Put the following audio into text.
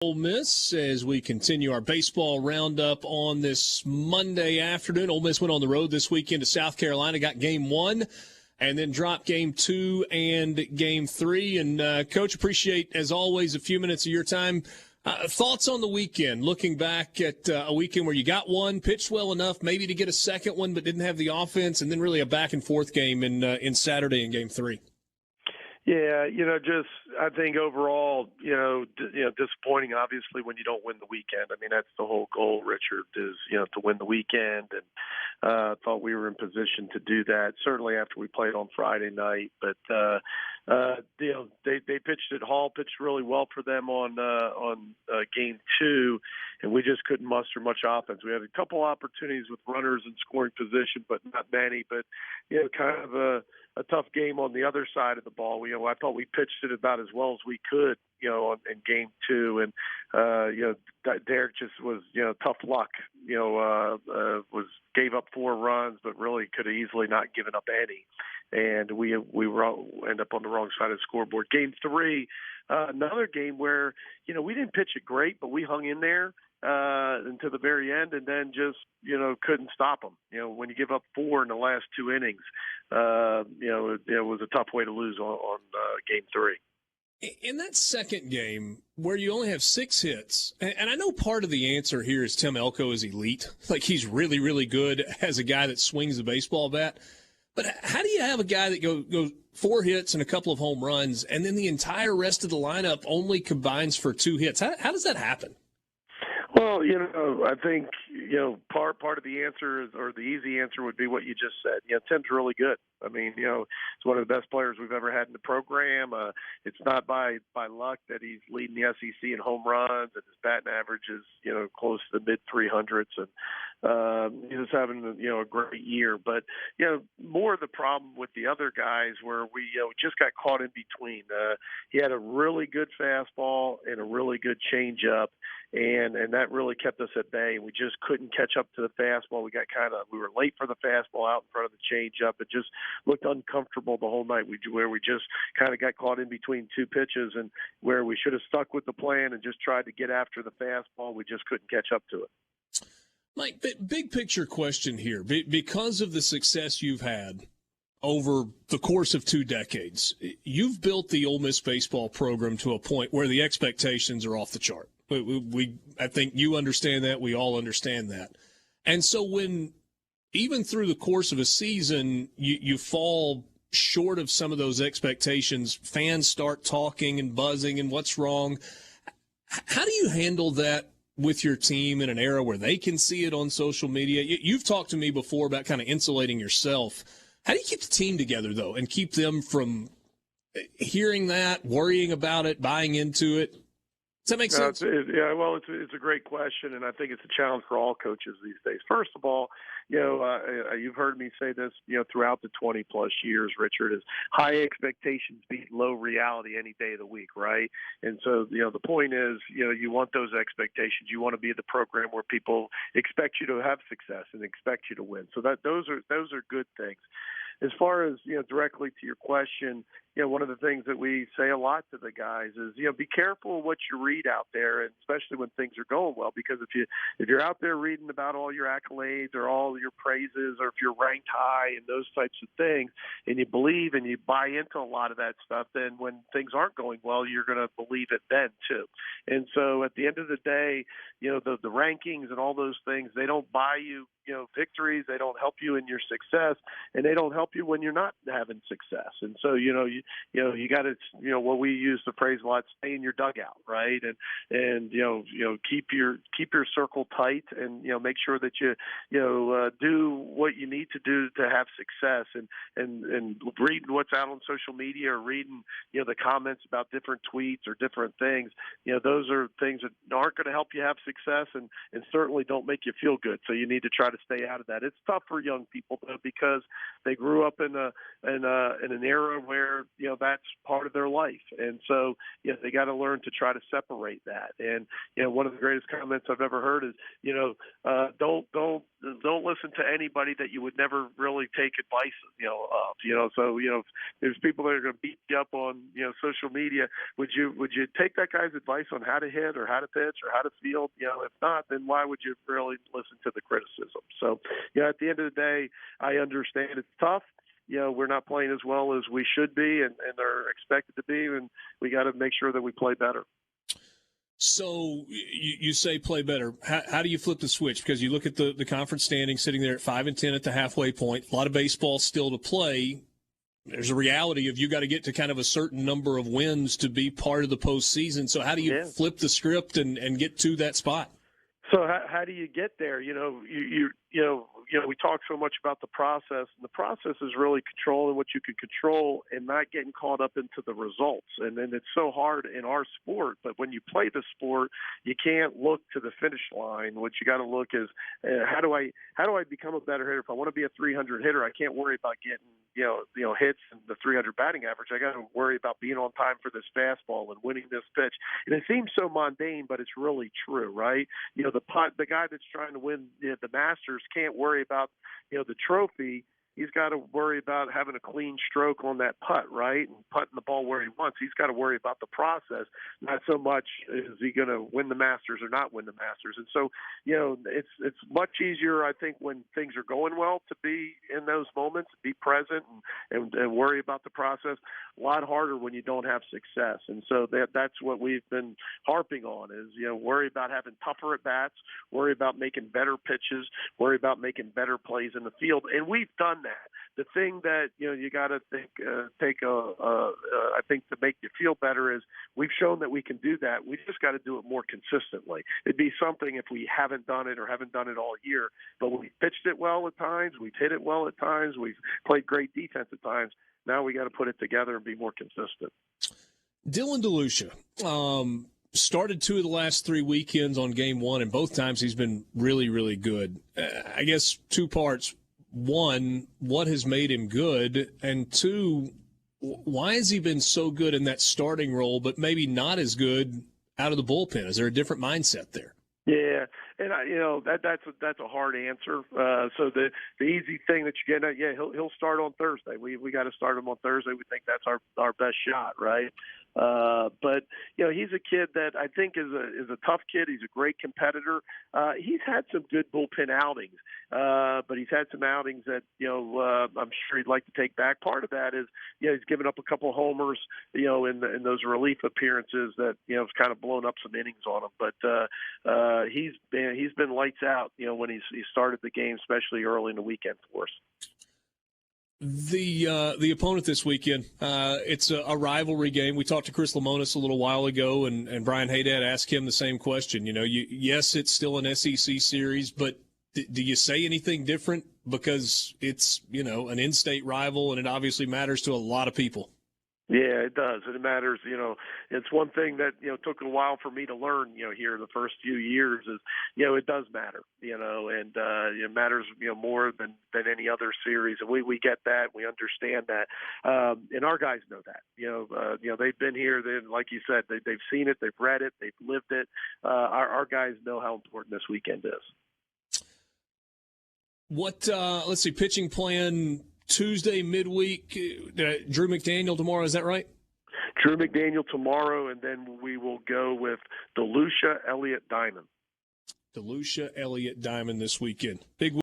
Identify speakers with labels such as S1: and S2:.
S1: Ole Miss as we continue our baseball roundup on this Monday afternoon. Ole Miss went on the road this weekend to South Carolina, got game 1, and then dropped game 2 and game 3. And, Coach, appreciate, as always, a few minutes of your time. Thoughts on the weekend, looking back at a weekend where you got one, pitched well enough maybe to get a second one but didn't have the offense, and then really a back-and-forth game in Saturday in game 3.
S2: Yeah, just I think overall, disappointing obviously when you don't win the weekend. I mean, that's the whole goal, Richard, is, to win the weekend. And thought we were in position to do that, certainly after we played on Friday night. But, they pitched at Hall, pitched really well for them on game 2, and we just couldn't muster much offense. We had a couple opportunities with runners in scoring position, but not many. But, kind of a tough game on the other side of the ball. I thought we pitched it about as well as we could, in game 2. And, Derek just was, tough luck, gave up 4 runs, but really could have easily not given up any. And we end up on the wrong side of the scoreboard. Game 3, another game where, we didn't pitch it great, but we hung in there until the very end, and then just couldn't stop them. When you give up 4 in the last 2 innings, it was a tough way to lose on game 3.
S1: In that second game, where you only have 6 hits, and I know part of the answer here is Tim Elko is elite. Like, he's really, really good as a guy that swings the baseball bat. But how do you have a guy that goes 4 hits and a couple of home runs, and then the entire rest of the lineup only combines for 2 hits? How does that happen?
S2: Well, I think, part of the answer is, or the easy answer would be what you just said. Tim's really good. I mean, he's one of the best players we've ever had in the program. It's not by luck that he's leading the SEC in home runs, and his batting average is, close to the mid-300s. And he's just having, a great year. But, more of the problem with the other guys where we just got caught in between. He had a really good fastball and a really good changeup, and that really kept us at bay. We just couldn't catch up to the fastball. We were late for the fastball out in front of the changeup. It just looked uncomfortable the whole night, where we just kind of got caught in between 2 pitches, and where we should have stuck with the plan and just tried to get after the fastball. We just couldn't catch up to it.
S1: Mike, big picture question here. Because of the success you've had over the course of 2 decades, you've built the Ole Miss baseball program to a point where the expectations are off the chart. I think you understand that. We all understand that. And so when, even through the course of a season, you fall short of some of those expectations, fans start talking and buzzing and what's wrong. How do you handle that with your team in an era where they can see it on social media? You've talked to me before about kind of insulating yourself. How do you keep the team together, though, and keep them from hearing that, worrying about it, buying into it? Does that make sense?
S2: It's a great question, and I think it's a challenge for all coaches these days. First of all, you've heard me say this, throughout the 20-plus years, Richard, is high expectations beat low reality any day of the week, right? And so, the point is, you want those expectations. You want to be the program where people expect you to have success and expect you to win. So those are good things. As far as, directly to your question, one of the things that we say a lot to the guys is, be careful what you read out there, and especially when things are going well, because if you're out there reading about all your accolades or all your praises, or if you're ranked high and those types of things, and you believe and you buy into a lot of that stuff, then when things aren't going well, you're going to believe it then too. And so at the end of the day, the rankings and all those things, they don't buy you, victories. They don't help you in your success, and they don't help you when you're not having success. And so, you got to, what we use the phrase a lot, stay in your dugout, right? And keep your circle tight, and, make sure that you do what you need to do to have success, and reading what's out on social media, or reading, the comments about different tweets or different things, those are things that aren't going to help you have success, and certainly don't make you feel good. So you need to try to stay out of that. It's tough for young people, though, because they grew up in an era where that's part of their life, and so they got to learn to try to separate that. And one of the greatest comments I've ever heard is don't don't listen to anybody that you would never really take advice, of. So if there's people that are going to beat you up on, social media. Would you take that guy's advice on how to hit or how to pitch or how to field? If not, then why would you really listen to the criticism? So, at the end of the day, I understand it's tough. We're not playing as well as we should be and are expected to be, and we got to make sure that we play better.
S1: So you say play better. How do you flip the switch? Because you look at the conference standings sitting there at 5-10 at the halfway point. A lot of baseball still to play. There's a reality of you got to get to kind of a certain number of wins to be part of the postseason. So how do you flip the script and get to that spot?
S2: So how do you get there? We talk so much about the process, and the process is really controlling what you can control and not getting caught up into the results. And then it's so hard in our sport, but when you play the sport, you can't look to the finish line. What you got to look is how do I become a better hitter? If I want to be a 300 hitter, I can't worry about getting hits and the 300 batting average. I got to worry about being on time for this fastball and winning this pitch. And it seems so mundane, but it's really true, right? The guy that's trying to win the Masters can't worry about the trophy. He's got to worry about having a clean stroke on that putt, right, and putting the ball where he wants. He's got to worry about the process, not so much is he going to win the Masters or not win the Masters. And so, it's much easier, I think, when things are going well to be in those moments, be present and worry about the process. A lot harder when you don't have success. And so that's what we've been harping on is, worry about having tougher at bats, worry about making better pitches, worry about making better plays in the field. And we've done that. The thing that you got to I think to make you feel better is we've shown that we can do that. We just got to do it more consistently. It'd be something if we haven't done it or haven't done it all year, but we've pitched it well at times, we've hit it well at times, we've played great defense at times. Now we got to put it together and be more consistent.
S1: Dylan DeLucia started 2 of the last 3 weekends on game 1, and both times he's been really, really good. I guess 2 parts. 1, what has made him good? And 2, why has he been so good in that starting role, but maybe not as good out of the bullpen? Is there a different mindset there?
S2: Yeah, and that's a hard answer. So the easy thing that you get at, he'll start on Thursday. We got to start him on Thursday. We think that's our best shot, right? But he's a kid that I think is a tough kid. He's a great competitor. He's had some good bullpen outings, but he's had some outings that I'm sure he'd like to take back. Part of that is he's given up a couple homers in those relief appearances that has kind of blown up some innings on him. But he's been lights out when he started the game, especially early in the weekend for us.
S1: The opponent this weekend, it's a rivalry game. We talked to Chris Lemonis a little while ago, and Brian Haydad asked him the same question. Yes, it's still an SEC series, but do you say anything different because it's an in-state rival, and it obviously matters to a lot of people?
S2: Yeah, it does. And it matters, it's one thing that, took a while for me to learn, here the first few years is, it does matter, and it matters, more than any other series. And we get that. We understand that. And our guys know that, they've been here. Like you said, they've seen it, they've read it, they've lived it. Our guys know how important this weekend is.
S1: What, let's see, pitching plan Tuesday, midweek, Drew McDaniel tomorrow, is that right?
S2: Drew McDaniel tomorrow, and then we will go with DeLucia, Elliott, Diamond.
S1: DeLucia, Elliott, Diamond this weekend. Big